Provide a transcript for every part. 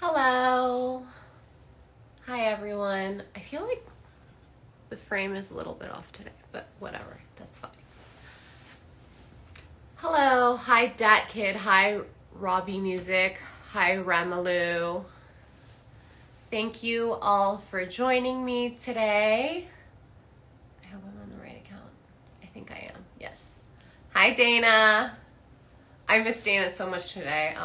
Hello. Hi, everyone. I feel like the frame is a little bit off today, but whatever. That's fine. Hello. Hi, Dat Kid. Hi, Robbie Music. Hi, Ramalu. Thank you all for joining me today. I hope I'm on the right account. I think I am. Yes. Hi, Dana. I miss Dana so much today.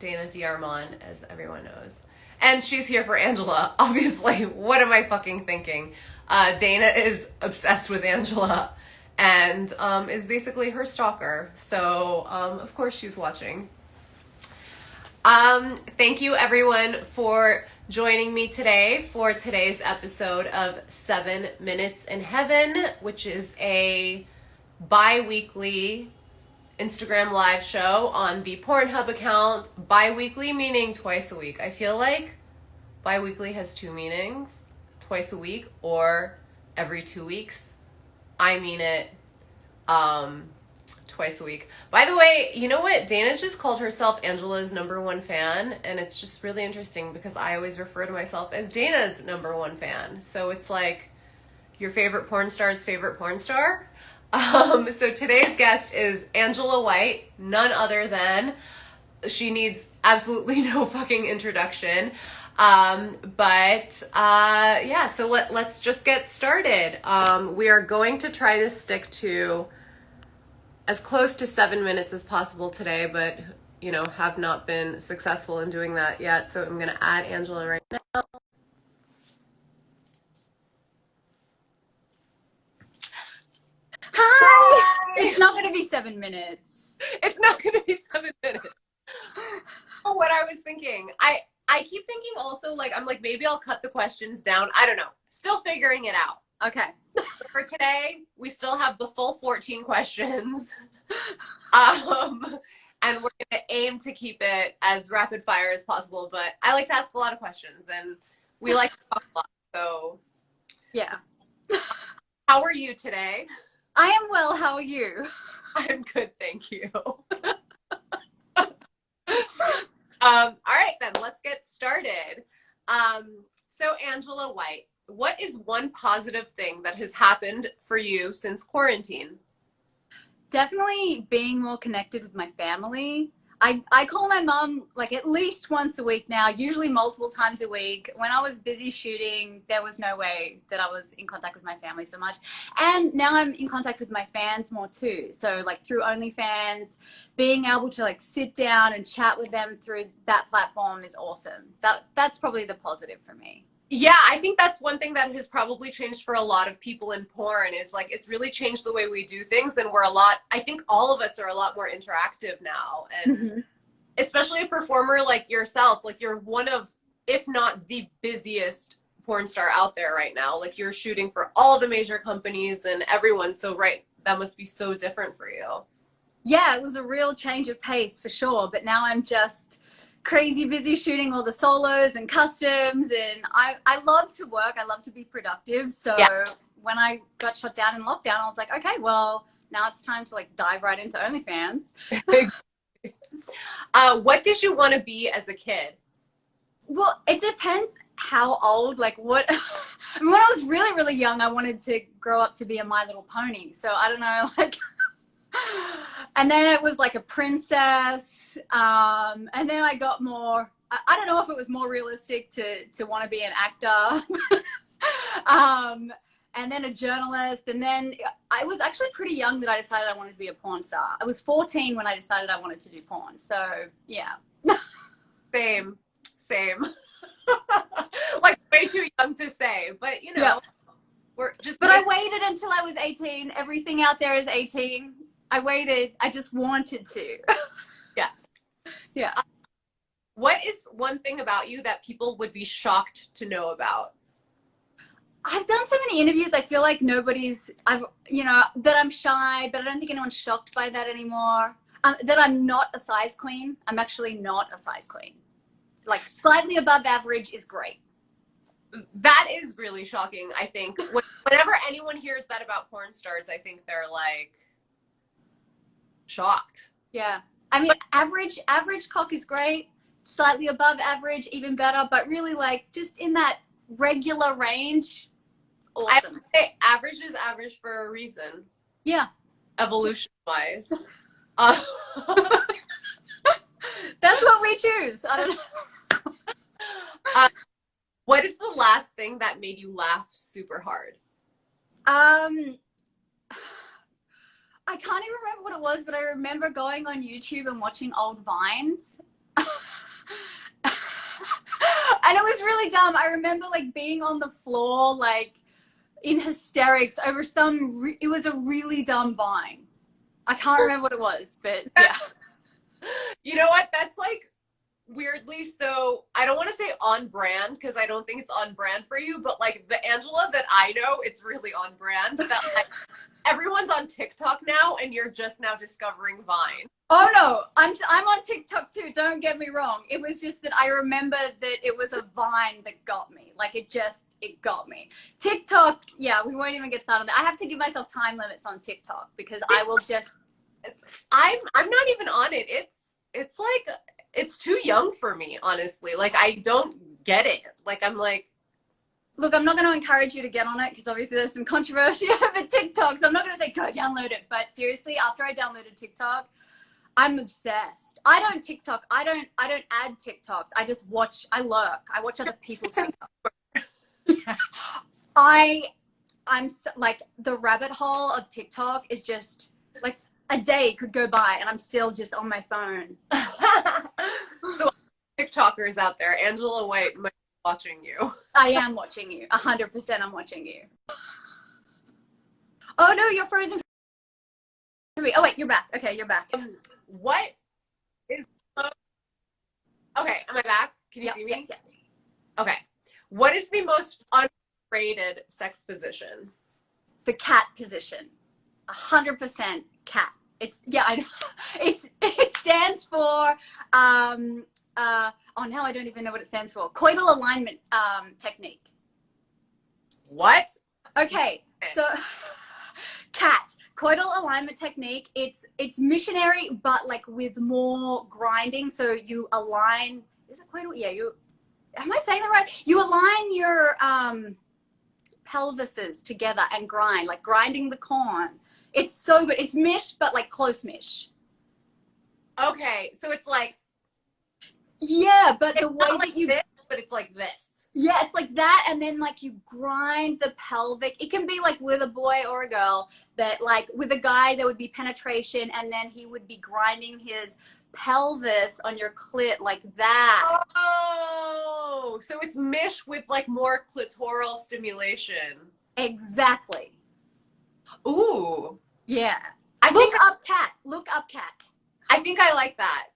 Dana Diarmond, as everyone knows. And she's here for Angela, obviously. What am I fucking thinking? Dana is obsessed with Angela and is basically her stalker. So, of course, she's watching. Thank you, everyone, for joining me today for today's episode of 7 Minutes in Heaven, which is a bi-weekly Instagram live show on the Pornhub account. Bi-weekly meaning twice a week. I feel like bi-weekly has two meanings. Twice a week or every 2 weeks. I mean it twice a week. By the way, you know what? Dana just called herself Angela's #1 fan, and it's just really interesting because I always refer to myself as Dana's #1 fan. So it's like your favorite porn star's favorite porn star. So today's guest is Angela White, none other than, she needs absolutely no fucking introduction. Yeah, so let's just get started. We are going to try to stick to as close to 7 minutes as possible today, but, you know, have not been successful in doing that yet. So I'm going to add Angela right now. Hi! It's not going to be 7 minutes. It's not going to be 7 minutes. Oh, what I was thinking. I keep thinking also, like, I'm like, maybe I'll cut the questions down. I don't know. Still figuring it out. Okay. For today, we still have the full 14 questions. And we're going to aim to keep it as rapid fire as possible. But I like to ask a lot of questions, and we like to talk a lot. So, Yeah. how are you today? I am well. How are you? I'm good, thank you. All right, then let's get started. So Angela White, what is one positive thing that has happened for you since quarantine? Definitely being more connected with my family. I call my mom like at least once a week now, usually multiple times a week. When I was busy shooting, there was no way that I was in contact with my family so much. And now I'm in contact with my fans more too. So like through OnlyFans, being able to like sit down and chat with them through that platform is awesome. That's probably the positive for me. Yeah, I think that's one thing that has probably changed for a lot of people in porn is like it's really changed the way we do things, and I think all of us are a lot more interactive now. And Mm-hmm. especially a performer like yourself, like you're one of, if not the busiest porn star out there right now. Like you're shooting for all the major companies and everyone. So right, that must be so different for you. Yeah, it was a real change of pace for sure. But now I'm just crazy busy shooting all the solos and customs. And I love to work. I love to be productive. So Yeah. when I got shut down in lockdown, I was like, okay, well, now it's time to like dive right into OnlyFans. What did you want to be as a kid? Well, it depends how old, like what. I mean, when I was really, really young, I wanted to grow up to be a My Little Pony. So I don't know, like, and then it was like a princess. And then I got more, I don't know if it was more realistic to want to be an actor. um, and then a journalist. And then I was actually pretty young that I decided I wanted to be a porn star. I was 14 when I decided I wanted to do porn. So yeah. Same, same. Like way too young to say, but you know, Yeah. we're just. But I waited until I was 18. Everything out there is 18. I waited. I just wanted to. Yes. Yeah. What is one thing about you that people would be shocked to know about? I've done so many interviews. I feel like that I'm shy, but I don't think anyone's shocked by that anymore. That I'm not a size queen. I'm actually not a size queen. Like slightly above average is great. That is really shocking, I think. Whenever anyone hears that about porn stars, I think they're like shocked. Yeah. I mean, average cock is great. slightly above average, even better, but really like just in that regular range. Awesome. I say average is average for a reason, Yeah. evolution wise. Uh, That's what we choose. I don't know. what is the last thing that made you laugh super hard? I can't even remember what it was, but I remember going on YouTube and watching old Vines. And it was really dumb. I remember like being on the floor, like in hysterics over it was a really dumb Vine. I can't remember what it was, but yeah. You know what? That's like weirdly so, I don't want to say on brand because I don't think it's on brand for you, but like the Angela that I know, it's really on brand. That like everyone's on TikTok now and you're just now discovering Vine. Oh no, I'm on TikTok too. Don't get me wrong. It was just that I remember that it was a Vine that got me. Like it got me. TikTok, yeah, we won't even get started on that. I have to give myself time limits on TikTok because I will just. I'm not even on it. It's like it's too young for me, honestly. Like I don't get it. Like I'm like. Look, I'm not going to encourage you to get on it because obviously there's some controversy over TikTok. So I'm not going to say go download it. But seriously, after I downloaded TikTok, I'm obsessed. I don't add TikToks. I just watch. I lurk. I watch other people's TikToks. I'm so, like the rabbit hole of TikTok is just like a day could go by and I'm still just on my phone. So TikTokers out there, Angela White might be watching you. I am watching you. 100% I'm watching you. Oh no, you're frozen. Oh wait, you're back. Okay, you're back. What is okay, am I back? Can you see me? Yeah. Okay. What is the most underrated sex position? The cat position. 100% cat. It's I know. It stands for oh now I don't even know what it stands for. Coital alignment technique. What? Okay, so cat coital alignment technique. It's missionary, but like with more grinding. So you align. Is it coital? Yeah, am I saying that right? You align your pelvises together and grind, like grinding the corn. It's so good. It's mish, but like close mish. Okay, so it's like yeah, but the way like that you this, but it's like this. Yeah, it's like that, and then like you grind the pelvic. It can be like with a boy or a girl, but like with a guy there would be penetration, and then he would be grinding his pelvis on your clit like that. Oh, so it's mish with like more clitoral stimulation. Exactly. Ooh. Yeah. Look up cat. I think I like that.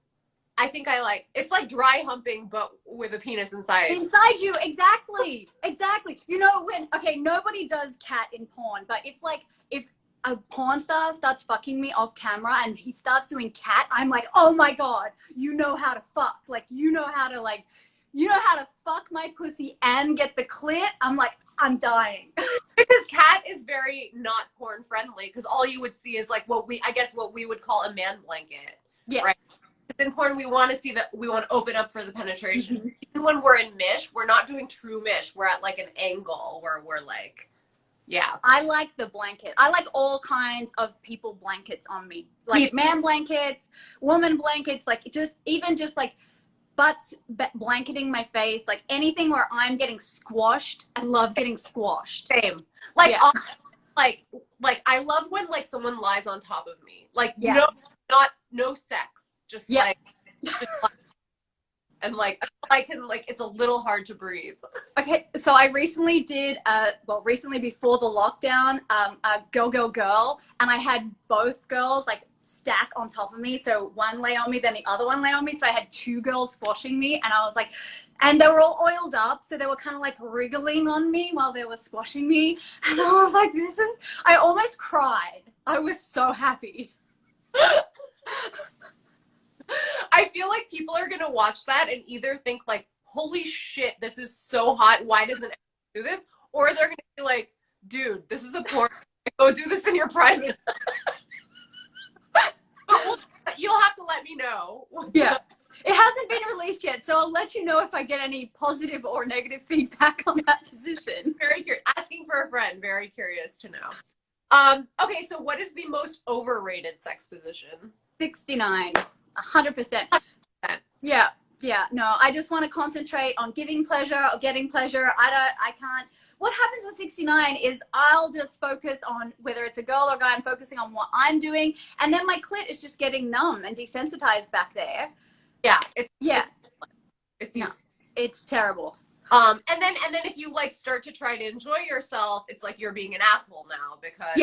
It's like dry humping, but with a penis inside. Inside you, exactly. You know nobody does cat in porn, but if a porn star starts fucking me off camera and he starts doing cat, I'm like, oh my God, you know how to fuck. Like, you know how to fuck my pussy and get the clit. I'm like, I'm dying. Because cat is very not porn friendly because all you would see is like what we would call a man blanket. Yes. Right? In porn, we want to open up for the penetration. Mm-hmm. Even when we're in mish, we're not doing true mish. We're at like an angle where we're like, yeah. I like the blanket. I like all kinds of people blankets on me. Like man blankets, woman blankets, like just like butts blanketing my face, like anything where I'm getting squashed. I love getting squashed. Same. Like, yeah. like I love when like someone lies on top of me. Like, yes. no sex. Just like and like I can like it's a little hard to breathe. Okay, so I recently did recently before the lockdown, a girl, and I had both girls like stack on top of me. So one lay on me, then the other one lay on me. So I had two girls squashing me, and I was like, and they were all oiled up, so they were kind of like wriggling on me while they were squashing me, and I was like, I almost cried. I was so happy. I feel like people are gonna watch that and either think like, holy shit, this is so hot, why doesn't anyone do this? Or they're gonna be like, dude, this is a porn, go do this in your private. But you'll have to let me know. Yeah. It hasn't been released yet, so I'll let you know if I get any positive or negative feedback on that position. Very curious. Asking for a friend. Very curious to know. Okay, so what is the most overrated sex position? 69, 100%. Yeah. Yeah, no, I just want to concentrate on giving pleasure or getting pleasure. I can't. What happens with 69 is I'll just focus on whether it's a girl or a guy. I'm focusing on what I'm doing. And then my clit is just getting numb and desensitized back there. Yeah. It's no, it's terrible. And then if you like start to try to enjoy yourself, it's like you're being an asshole now because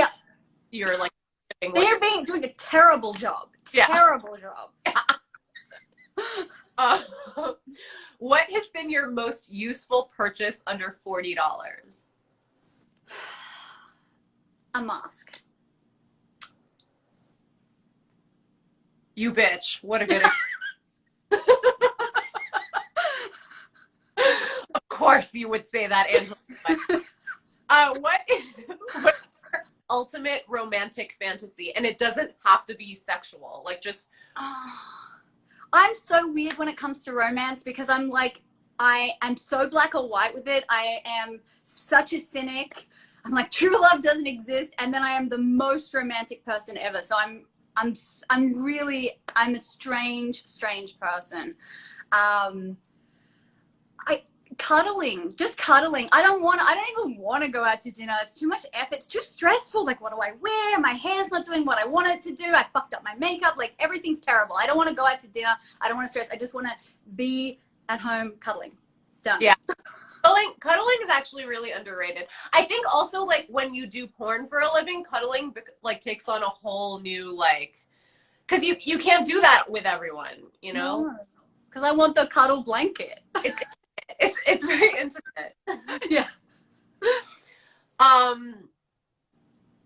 you're like they're doing a terrible job. Yeah. Terrible job. What has been your most useful purchase under $40? A mask. You bitch. What a good Of course you would say that, Angela. What is your ultimate romantic fantasy? And it doesn't have to be sexual. Like just I'm so weird when it comes to romance because I'm like, I'm so black or white with it. I am such a cynic. I'm like, true love doesn't exist. And then I am the most romantic person ever. So I'm a strange person. Just cuddling. I don't even want to go out to dinner. It's too much effort. It's too stressful. Like, what do I wear? My hair's not doing what I want it to do. I fucked up my makeup. Like, everything's terrible. I don't want to go out to dinner. I don't want to stress. I just want to be at home cuddling. Done. Yeah. Cuddling is actually really underrated. I think also, like, when you do porn for a living, cuddling, like, takes on a whole new, like, because you can't do that with everyone, you know? Because I want the cuddle blanket. It's very intimate. Yeah.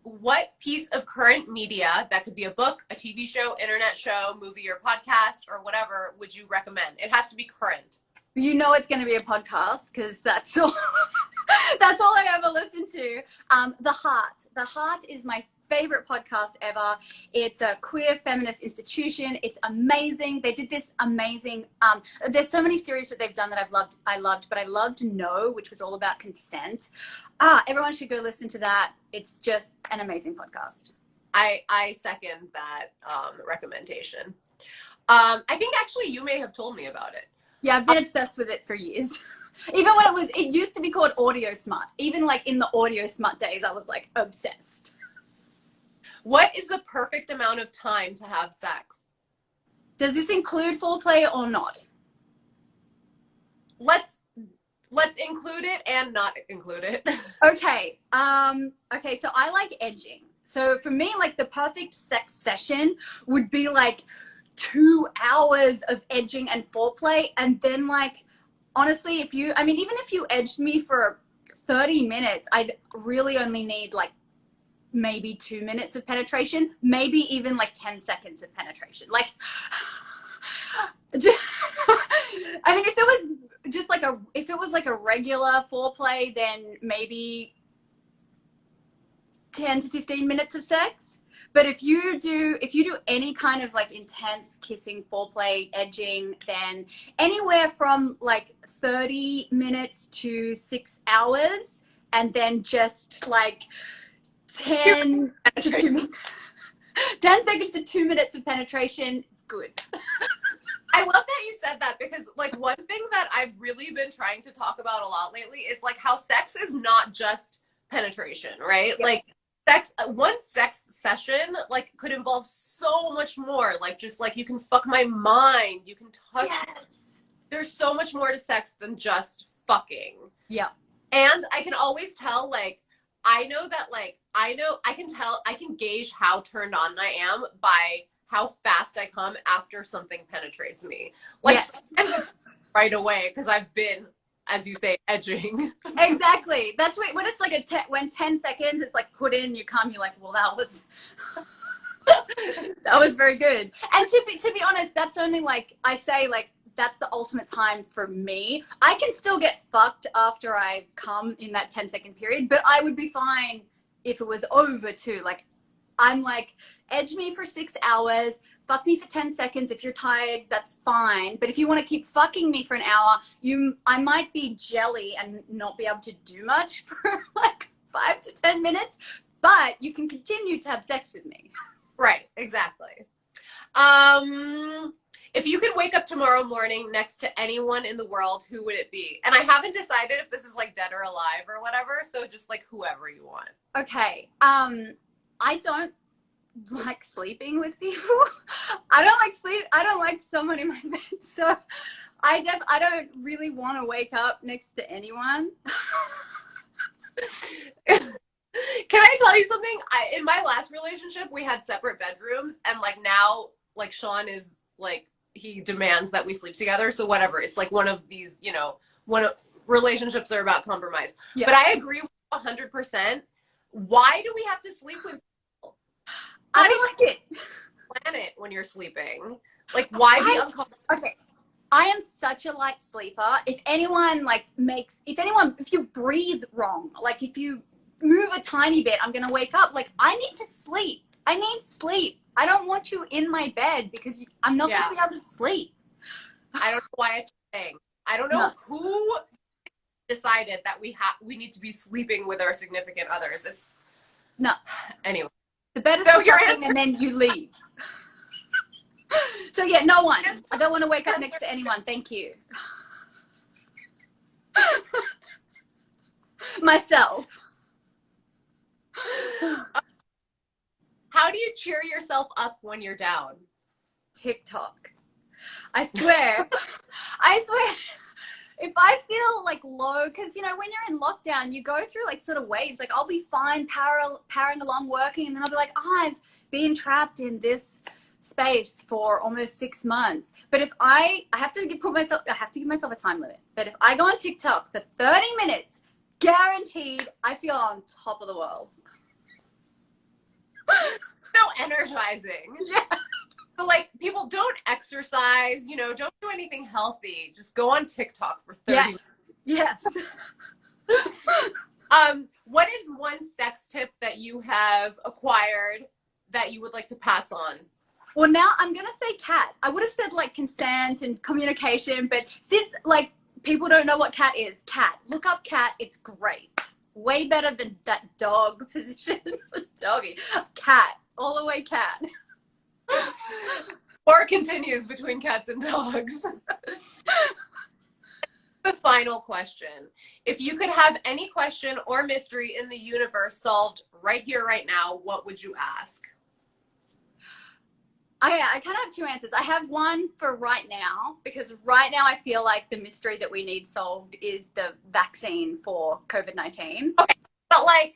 What piece of current media, that could be a book, a TV show, internet show, movie, or podcast, or whatever, would you recommend? It has to be current. You know it's going to be a podcast because that's all. That's all I ever listen to. The Heart is my favorite podcast ever. It's a queer feminist institution. It's amazing. They did this amazing. There's so many series that they've done that I loved, but I loved No, which was all about consent. Everyone should go listen to that. It's just an amazing podcast. I second that recommendation. I think actually you may have told me about it. Yeah, I've been obsessed with it for years. Even when it used to be called Audio Smut. Even like in the Audio Smut days, I was like obsessed. What is the perfect amount of time to have sex? Does this include foreplay or not? Let's include it and not include it. Okay. Okay, so I like edging. So for me, like the perfect sex session would be like 2 hours of edging and foreplay, and then like honestly, even if you edged me for 30 minutes, I'd really only need like maybe 2 minutes of penetration, maybe even like 10 seconds of penetration. Like, I mean, if it was like a regular foreplay, then maybe 10 to 15 minutes of sex. But if you do any kind of like intense kissing, foreplay, edging, then anywhere from like 30 minutes to 6 hours, and then just like 10 seconds to 2 minutes of penetration is good. I love that you said that because like one thing that I've really been trying to talk about a lot lately is like how sex is not just penetration, right? Yeah. Like one sex session like could involve so much more. Like just like you can fuck my mind, you can touch. Yes. There's so much more to sex than just fucking. Yeah. And I can always tell, like, I can gauge how turned on I am by how fast I come after something penetrates me. Like, yes. Sometimes it's right away because I've been, as you say, edging. Exactly. That's when it's like when 10 seconds, it's like put in, you come, you're like, well, that was very good. And to be honest, that's only like, I say like, that's the ultimate time for me. I can still get fucked after I come in that 10-second period, but I would be fine if it was over too. Like, I'm like, edge me for 6 hours, fuck me for 10 seconds. If you're tired, that's fine. But if you want to keep fucking me for an hour, I might be jelly and not be able to do much for like 5 to 10 minutes, but you can continue to have sex with me. Right, exactly. If you could wake up tomorrow morning next to anyone in the world, who would it be? And I haven't decided if this is like dead or alive or whatever, so just like whoever you want. Okay. I don't like sleeping with people. I don't like sleep. I don't like someone in my bed. So I don't really want to wake up next to anyone. Can I tell you something? In my last relationship, we had separate bedrooms, and like now, like Sean is like, he demands that we sleep together. So whatever, it's like one of these, you know, relationships are about compromise. Yeah. But I agree with 100%. Why do we have to sleep with people? I don't like it. Plan it when you're sleeping. Like, why be uncomfortable? Okay. I am such a light sleeper. If you breathe wrong, like if you move a tiny bit, I'm going to wake up. Like, I need to sleep. I need sleep. I don't want you in my bed because I'm not going to be able to sleep. I don't know why it's a thing. I don't know who decided that we need to be sleeping with our significant others. It's anyway. The bed is so your answer, and then you leave. So yeah, no one. I don't want to wake up next to anyone. Thank you. Myself. How do you cheer yourself up when you're down? TikTok. I swear. If I feel like low, because, you know, when you're in lockdown, you go through like sort of waves. Like, I'll be fine powering along working, and then I'll be like, I've been trapped in this space for almost 6 months. But if I have to give myself a time limit. But if I go on TikTok for 30 minutes, guaranteed, I feel on top of the world. So energizing. Yeah. But like, people don't exercise, you know, don't do anything healthy. Just go on TikTok for 30 minutes. Yes. What is one sex tip that you have acquired that you would like to pass on? Well, now I'm going to say cat. I would have said like consent and communication, but since like people don't know what cat is, cat. Look up cat. It's great. Way better than that dog position. Doggy. Cat. All the way cat. War continues between cats and dogs. The final question. If you could have any question or mystery in the universe solved right here, right now, what would you ask? I kind of have two answers. I have one for right now, because right now I feel like the mystery that we need solved is the vaccine for COVID-19. Okay, but like,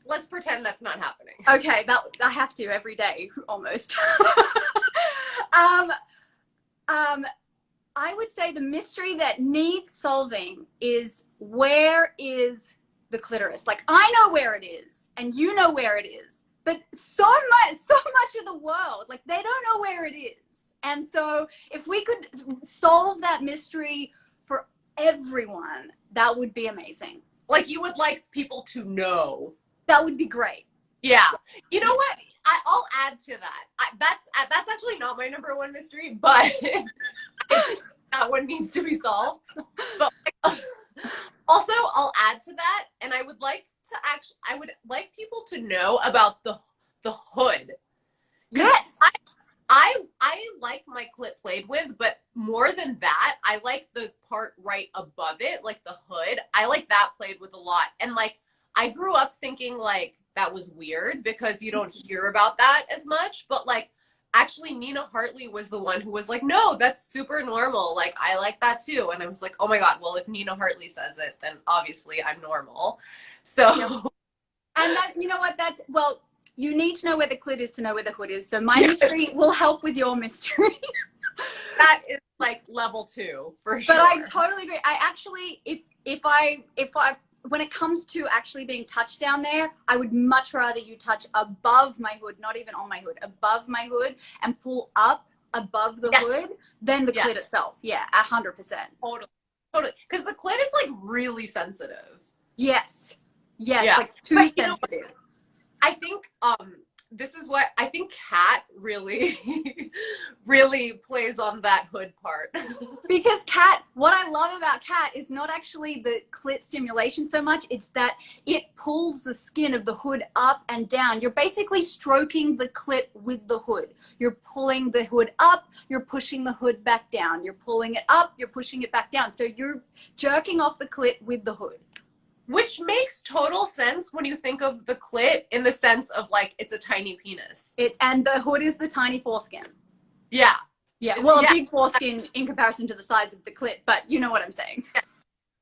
let's pretend that's not happening. Okay, I have to every day, almost. I would say the mystery that needs solving is, where is the clitoris? Like, I know where it is, and you know where it is, but so much of the world, like, they don't know where it is. And so if we could solve that mystery for everyone, that would be amazing. Like, you would like people to know. That would be great. Yeah. You know what? I'll add to that. That's actually not my number one mystery, but that one needs to be solved. But also, I'll add to that, and I would like people to know about the hood. Yes. I like my clit played with, but more than that, I like the part right above it, like the hood. I like that played with a lot. And like, I grew up thinking like that was weird because you don't hear about that as much, but like, actually Nina Hartley was the one who was like, no, that's super normal. Like, I like that too. And I was like, oh my God, well, if Nina Hartley says it, then obviously I'm normal. So. Yep. And that, you know what, well, you need to know where the clit is to know where the hood is. So my mystery will help with your mystery. That is like level 2 for sure. But I totally agree. I actually, if I when it comes to actually being touched down there, I would much rather you touch above my hood, not even on my hood, above my hood, and pull up above the hood than the clit itself. Yeah, 100%. Totally. Because the clit is like really sensitive. Yes. Yeah, it's like too sensitive. I think this is what I think Kat really really plays on that hood part. Because Kat, what I love about Kat is not actually the clit stimulation so much, it's that it pulls the skin of the hood up and down. You're basically stroking the clit with the hood. You're pulling the hood up, you're pushing the hood back down. You're pulling it up, you're pushing it back down. So you're jerking off the clit with the hood. Which makes total sense when you think of the clit in the sense of like it's a tiny penis. And the hood is the tiny foreskin. Yeah. Yeah, well, a big foreskin in comparison to the size of the clit, but you know what I'm saying.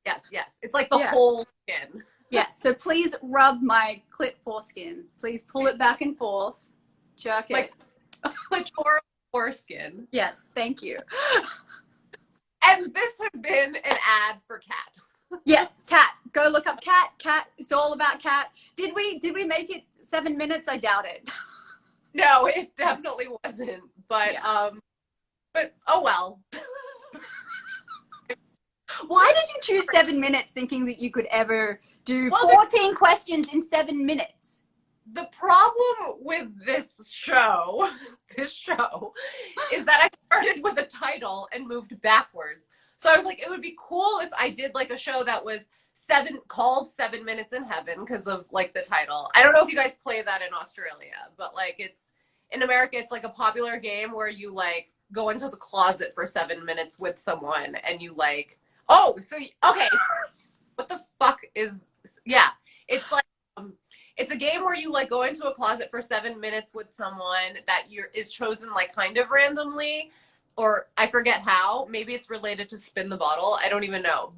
Yes. It's like the whole skin. Yes, so please rub my clit foreskin. Please pull it back and forth. Jerk it. Clitoral foreskin. Yes, thank you. And this has been an ad for Kat. Yes, Kat. Go look up Kat. Kat, it's all about Kat. Did we make it 7 minutes? I doubt it. No, it definitely wasn't. But but oh well. Why did you choose 7 minutes thinking that you could ever do 14 questions in 7 minutes? The problem with this show is that I started with a title and moved backwards. So I was like, it would be cool if I did like a show that was called 7 Minutes in Heaven because of like the title. I don't know if you guys play that in Australia, but like it's in America, it's like a popular game where you like go into the closet for 7 minutes with someone and you like, okay, what the fuck is, it's like, it's a game where you like go into a closet for 7 minutes with someone that is chosen like kind of randomly, or I forget how. Maybe it's related to Spin the Bottle. I don't even know.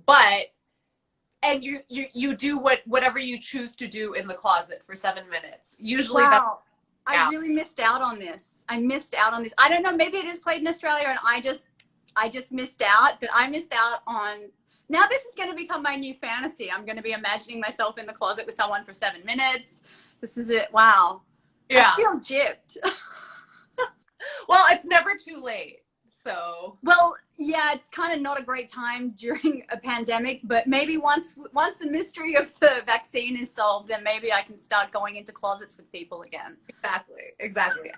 And you do whatever you choose to do in the closet for 7 minutes. Usually wow. I really missed out on this. I don't know, maybe it is played in Australia and I just missed out, but I missed out on. Now this is going to become my new fantasy. I'm going to be imagining myself in the closet with someone for 7 minutes. This is it. Wow. Yeah. I feel gypped. Well, it's never too late. So. Well, yeah, it's kind of not a great time during a pandemic, but maybe once the mystery of the vaccine is solved, then maybe I can start going into closets with people again. Exactly.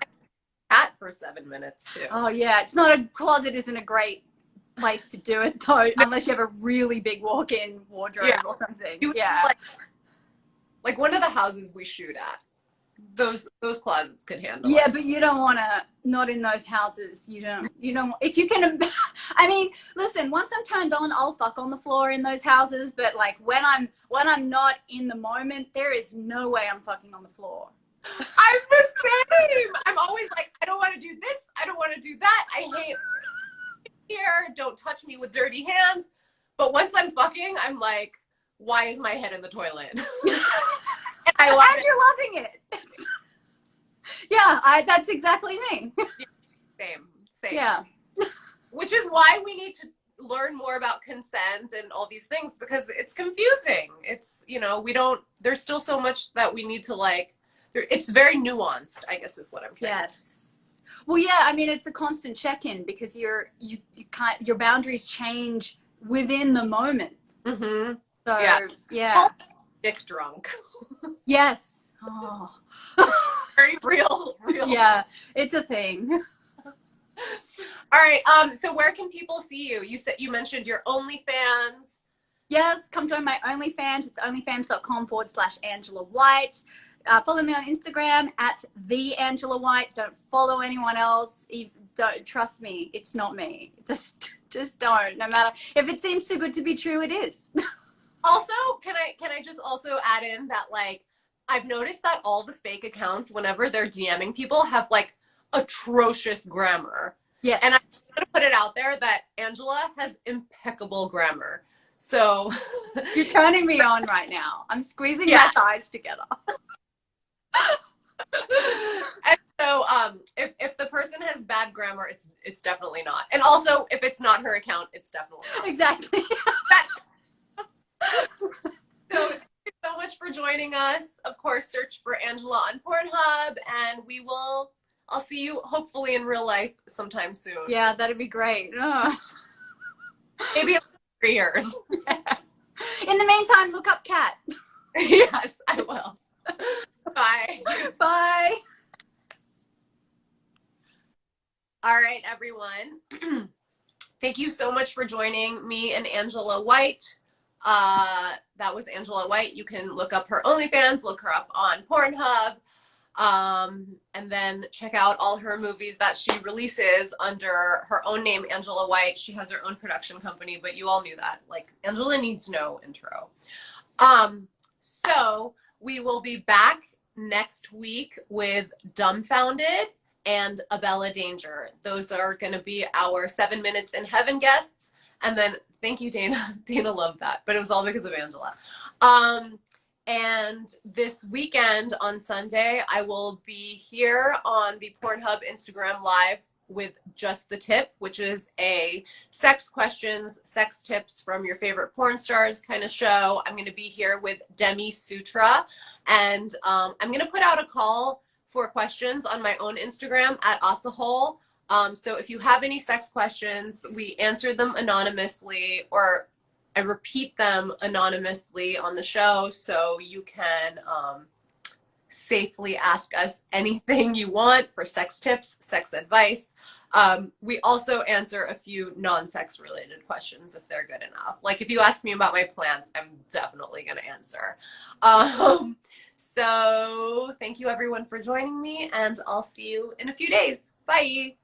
Cat for 7 minutes too. Oh yeah, closet isn't a great place to do it though, unless you have a really big walk-in wardrobe or something. Like one of the houses we shoot at. Those closets can handle it. But you don't want to, not in those houses. You don't, if you can, I mean, listen, once I'm turned on, I'll fuck on the floor in those houses, but like when I'm not in the moment, there is no way I'm fucking on the floor. I'm the same. I'm always like, I don't want to do this. I don't want to do that. I hate here. Don't touch me with dirty hands. But once I'm fucking, I'm like, why is my head in the toilet? And you're loving it. Yeah, that's exactly me. Same. Yeah. Which is why we need to learn more about consent and all these things, because it's confusing. It's, there's still so much that we need to like, it's very nuanced, I guess is what I'm trying to say. Yes. Well, yeah, I mean, it's a constant check-in because your boundaries change within the moment. Mm-hmm. So, yeah. Dick drunk. Yes. Oh. Very real. Yeah, it's a thing. All right. So where can people see you? You mentioned your OnlyFans. Yes, come join my OnlyFans. It's onlyfans.com/Angela White. Follow me on Instagram at @the_Angela White. Don't follow anyone else. Don't trust me. It's not me. Just don't. No matter if it seems too good to be true, it is. Also, can I just also add in that like I've noticed that all the fake accounts, whenever they're DMing people, have like atrocious grammar. Yes. And I'm gonna put it out there that Angela has impeccable grammar. So you're turning me on right now. I'm squeezing my thighs together. And so if the person has bad grammar, it's definitely not. And also if it's not her account, it's definitely not. Exactly. So thank you so much for joining us. Of course, search for Angela on Pornhub, and I'll see you hopefully in real life sometime soon. Yeah, that'd be great. Maybe in 3 years. Yeah. In the meantime, look up Kat. Yes, I will. Bye. Bye. All right, everyone. Thank you so much for joining me and Angela White. That was Angela White. You can look up her OnlyFans, look her up on Pornhub, and then check out all her movies that she releases under her own name, Angela White. She has her own production company, but you all knew that. Like, Angela needs no intro. So we will be back next week with Dumbfounded and Abella Danger. Those are going to be our 7 Minutes in Heaven guests. And then, thank you, Dana. Dana loved that, but it was all because of Angela. And this weekend on Sunday, I will be here on the Pornhub Instagram Live with Just the Tip, which is a sex questions, sex tips from your favorite porn stars kind of show. I'm going to be here with Demi Sutra, and I'm going to put out a call for questions on my own Instagram at Asahole. So if you have any sex questions, we answer them anonymously, or I repeat them anonymously on the show, so you can safely ask us anything you want for sex tips, sex advice. We also answer a few non-sex related questions if they're good enough. Like if you ask me about my plants, I'm definitely going to answer. So thank you everyone for joining me, and I'll see you in a few days. Bye.